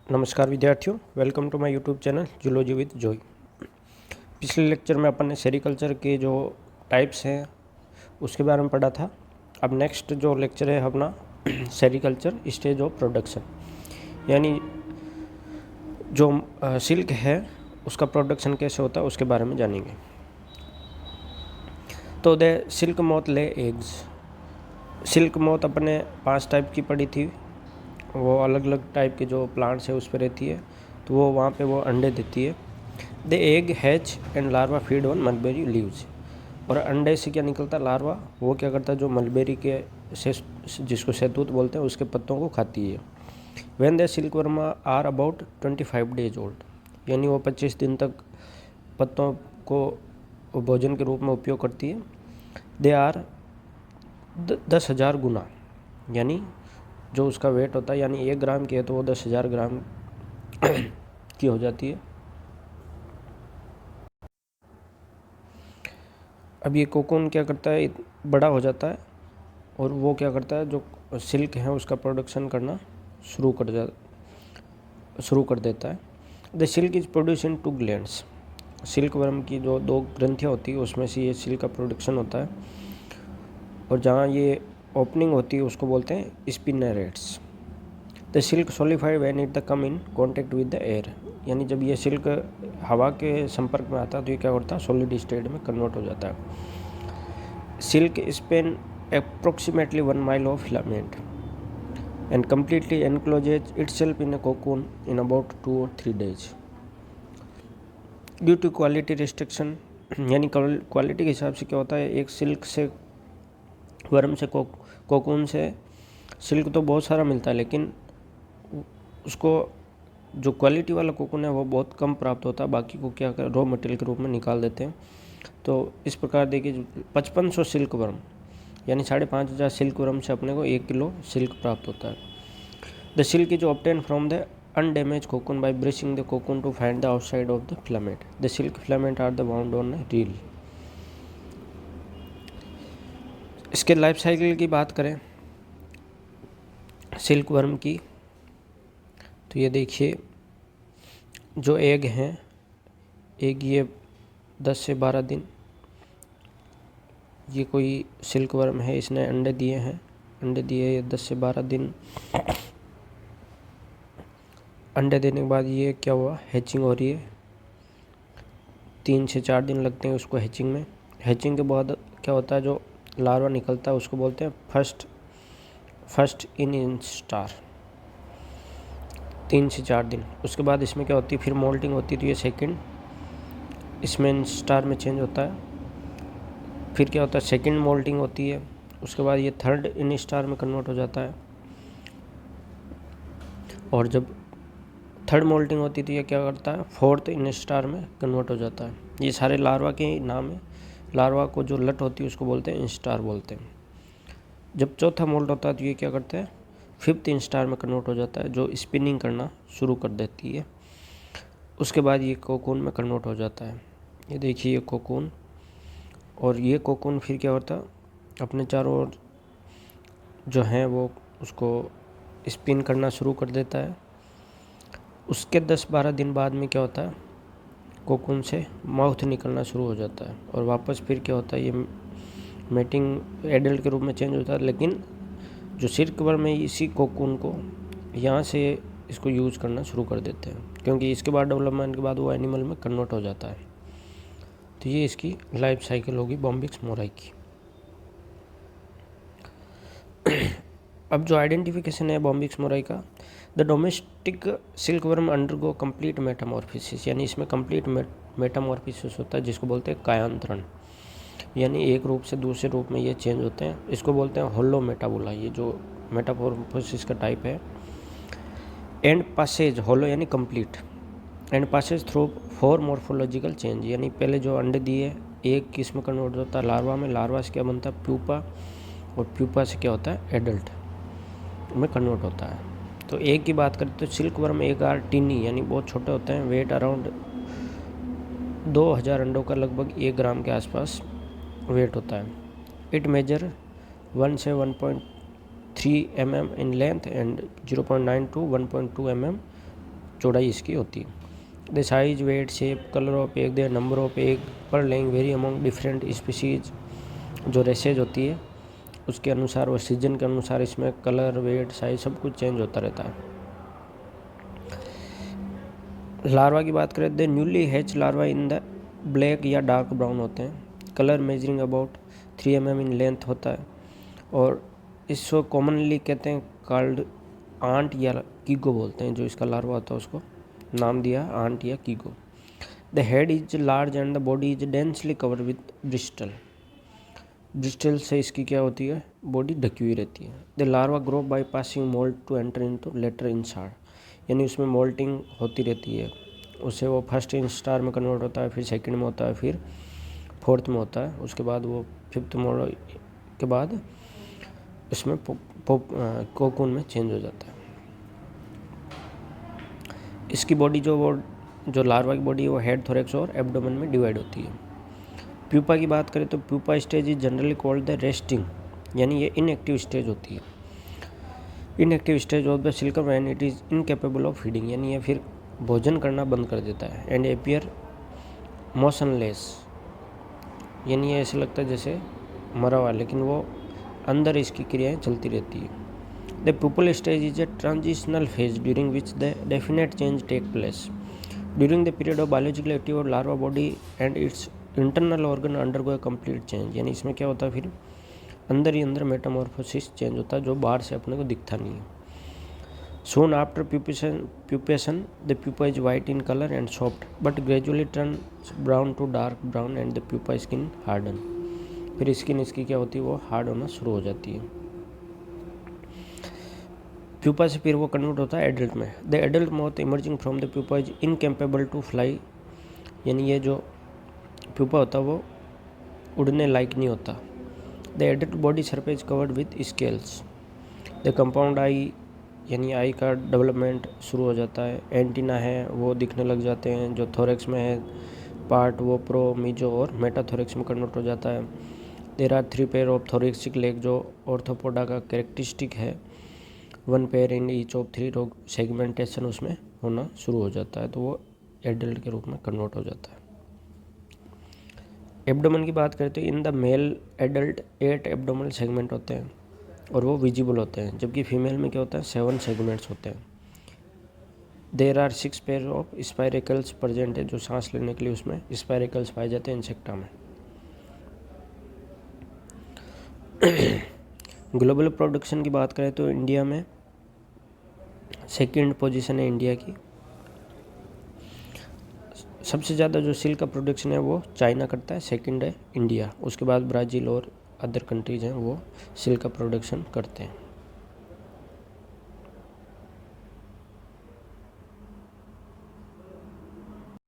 नमस्कार विद्यार्थियों, welcome to my YouTube channel zoology with Joy. पिछले लेक्चर में अपन ने सेरिकल्चर के जो टाइप्स हैं उसके बारे में पढ़ा था। अब नेक्स्ट जो लेक्चर है अपना सेरिकल्चर स्टेज ऑफ प्रोडक्शन, यानी जो सिल्क है उसका प्रोडक्शन कैसे होता है उसके बारे में जानेंगे। तो the silk moth lay eggs. Silk moth अपने 5 टाइप की पढ़ी थी। वो अलग अलग टाइप के जो प्लांट्स है उस पर रहती है, तो वो वहाँ पे वो अंडे देती है। The egg hatch and larva feed on mulberry leaves. और अंडे से क्या निकलता है, लार्वा वो क्या करता है, जो मलबेरी के से जिसको शहतूत बोलते हैं उसके पत्तों को खाती है। When the silk worm are about 25 days old, यानी वो 25 दिन तक पत्तों को भोजन के रूप में उपयोग करती है। दे आर 10,000 गुना, यानी जो उसका वेट होता है, यानी 1 ग्राम की है तो वो 10,000 ग्राम की हो जाती है। अब ये कोकून क्या करता है, बड़ा हो जाता है और वो क्या करता है, जो सिल्क है उसका प्रोडक्शन करना शुरू कर देता है। The silk is produce in 2 glands. Silk worm की जो 2 ग्रंथियाँ होती है उसमें से ये सिल्क का प्रोडक्शन होता है, और जहाँ ये ओपनिंग होती है उसको बोलते हैं spinnerets. The silk solidified when it the come in contact with the air, यानी जब ये सिल्क हवा के संपर्क में आता है तो ये क्या करता है, सॉलिड स्टेट में कन्वर्ट हो जाता है। Silk spin approximately 1 mile of filament and completely encloses itself in a cocoon in about 2 or 3 days due to quality restriction. यानी क्वालिटी के हिसाब से क्या होता है, एक सिल्क से वर्म से कोकून से सिल्क तो बहुत सारा मिलता है, लेकिन उसको जो क्वालिटी वाला कोकून है वो बहुत कम प्राप्त होता है, बाकी को क्या कर रॉ मटेरियल के रूप में निकाल देते हैं। तो इस प्रकार देखिए 5500 सिल्क वर्म यानी 5,500 सिल्क वर्म से अपने को 1 किलो सिल्क प्राप्त होता है। The silk is obtain from the undamage cocoon by brushing the cocoon to find the outside of the filament. The silk filament are the bound on a reel. इसके life cycle की बात करें silk worm की, तो ये देखिए जो egg हैं, एग ये 10 से 12 दिन, ये कोई सिल्क वर्म है, इसने अंडे दिए हैं, अंडे दिए ये 10 से 12 दिन। अंडे देने के बाद ये क्या हुआ, हैचिंग हो रही है। 3 से 4 दिन लगते हैं उसको हैचिंग में। हैचिंग के बाद क्या होता है, जो लार्वा निकलता है उसको बोलते हैं फर्स्ट इन स्टार। 3 से 4 दिन। उसके बाद इसमें क्या होती है, फिर मोल्टिंग होती है, तो ये सेकंड इसमें स्टार में चेंज होता है। फिर क्या होता है, सेकंड मोल्टिंग होती है, उसके बाद ये थर्ड इन स्टार में कन्वर्ट हो जाता है। और जब थर्ड मोल्टिंग होती है तो ये क्या करता है, फोर्थ इन स्टार में कन्वर्ट हो जाता है। ये सारे लार्वा के नाम है। लार्वा को जो लट होती है उसको बोलते हैं इंस्टार बोलते हैं। जब चौथा मोल्ट होता है तो ये क्या करते हैं, फिफ्थ इन स्टार में कन्वर्ट हो जाता है, जो स्पिनिंग करना शुरू कर देती है। उसके बाद ये कोकून में कन्वर्ट हो जाता है। ये देखिए ये कोकून, और ये कोकून फिर क्या होता है, अपने चारों ओर जो है वो उसको स्पिन करना शुरू कर देता है। उसके 10-12 दिन बाद में क्या होता है, कोकून से माउथ निकलना शुरू हो जाता है, और वापस फिर क्या होता है, ये मेटिंग एडल्ट के रूप में चेंज होता है। लेकिन जो सिल्क वर्म है इसी कोकून को यहाँ से इसको यूज़ करना शुरू कर देते हैं, क्योंकि इसके बाद डेवलपमेंट के बाद वो एनिमल में कन्वर्ट हो जाता है। तो ये इसकी लाइफ साइकिल होगी बॉम्बिक्स मोराई की। अब जो आइडेंटिफिकेशन है बॉम्बिक्स मोराई का, the domestic silk worm undergo complete metamorphosis, यानी इसमें कंप्लीट मेटामॉर्फिसिस होता है, जिसको बोलते हैं कायांतरण, यानी एक रूप से दूसरे रूप में ये चेंज होते हैं। इसको बोलते हैं होलो मेटाबोला, ये जो मेटामॉर्फोसिस का टाइप है। एंड पासेज, होलो यानी complete, and Passage through 4 morphological change, यानी पहले जो अंडे दिए एक किस में कन्वर्ट होता है, लार्वा में, लार्वा से क्या बनता है प्यूपा, और प्यूपा से क्या होता है एडल्ट में कन्वर्ट होता है। तो एक की बात करें तो सिल्क वर्म एक आर टीनी, यानी बहुत छोटे होते हैं, वेट अराउंड 2000 अंडों का लगभग 1 ग्राम के आसपास वेट होता है। इट मेजर 1 से 1.3 mm in length and 0.9 to 1.2 mm चौड़ाई इसकी होती है। The size, weight, shape, colour of egg, the number of egg per laying vary among different species. जो रेसेज होती है उसके अनुसार और सीजन के अनुसार इसमें कलर, वेट, साइज सब कुछ चेंज होता रहता है। लार्वा की बात करें, the newly hatch larva in the black या डार्क ब्राउन होते हैं। Colour measuring about 3 mm in length होता है और इसको कॉमनली कहते हैं कॉल्ड आंट या कीगो बोलते हैं। जो इसका लार्वा होता है उसको नाम दिया आंट या Keigo. The head is large and the body is densely covered with Bristol. Bristol से इसकी क्या होती है, बॉडी ढकी हुई रहती है। The larva grow by passing molt to enter into later instar, यानी उसमें मोल्टिंग होती रहती है, उससे वो फर्स्ट इंस्टार में कन्वर्ट होता है, फिर सेकंड में होता है, फिर फोर्थ में होता है, उसके बाद वो फिफ्थ मोड के बाद इसमें कोकून में चेंज हो जाता है। इसकी बॉडी जो लार्वा की बॉडी है वो हेड, थोरैक्स और एब्डोमेन में डिवाइड होती है। प्यूपा की बात करें तो pupa stage is generally called the resting, यानी ये इनएक्टिव स्टेज होती है। Inactive stage of the silkworm when it is incapable of feeding, यानी ये फिर भोजन करना बंद कर देता है। एंड एपियर मोशनलेस, यानी ये ऐसे लगता है जैसे मरा हुआ, लेकिन वो अंदर इसकी क्रियाएं चलती रहती है। The pupal stage is a transitional phase during which the definite change take place. During the period of biological active और larva body and its internal organ undergo a complete change, यानी इसमें क्या होता है फिर अंदर ही अंदर मेटामॉर्फोसिस चेंज होता है जो बाहर से अपने को दिखता नहीं है। Soon after pupation, the pupa is white in color and soft, but gradually turns brown to dark brown and the pupa skin harden. फिर स्किन इसकी क्या होती है, वो हार्ड होना शुरू हो जाती है। प्यूपा से फिर वो कन्वर्ट होता है एडल्ट में। The adult moth emerging from the pupa is incapable to fly, यानी ये जो प्यूपा होता है वो उड़ने लायक नहीं होता। The adult body surface covered with scales. The compound eye, यानी आई का डेवलपमेंट शुरू हो जाता है। एंटीना है वो दिखने लग जाते हैं। जो थोरैक्स में है पार्ट वो प्रो, मीजो और मेटाथोरैक्स में कन्वर्ट हो जाता है। There are 3 pair of thoracic leg जो ऑर्थोपोडा का कैरेक्टरिस्टिक है। 1 पेयर इन ईच ऑफ 3 रोग सेगमेंटेशन उसमें होना शुरू हो जाता है, तो वो एडल्ट के रूप में कन्वर्ट हो जाता है। एब्डोमेन की बात करें तो in the male adult 8 abdominal segment होते हैं और वो विजिबल होते हैं, जबकि फीमेल में क्या होता है 7 सेगमेंट्स होते हैं। There are 6 pair of spiracles present है, जो सांस लेने के लिए उसमें स्पाइरेकल्स पाए जाते हैं इंसेक्टा में। ग्लोबल प्रोडक्शन की बात करें तो इंडिया में सेकंड पोजीशन है इंडिया की। सबसे ज़्यादा जो सिल्क का प्रोडक्शन है वो चाइना करता है, सेकंड है इंडिया, उसके बाद ब्राज़ील और अदर कंट्रीज़ हैं वो सिल्क का प्रोडक्शन करते हैं।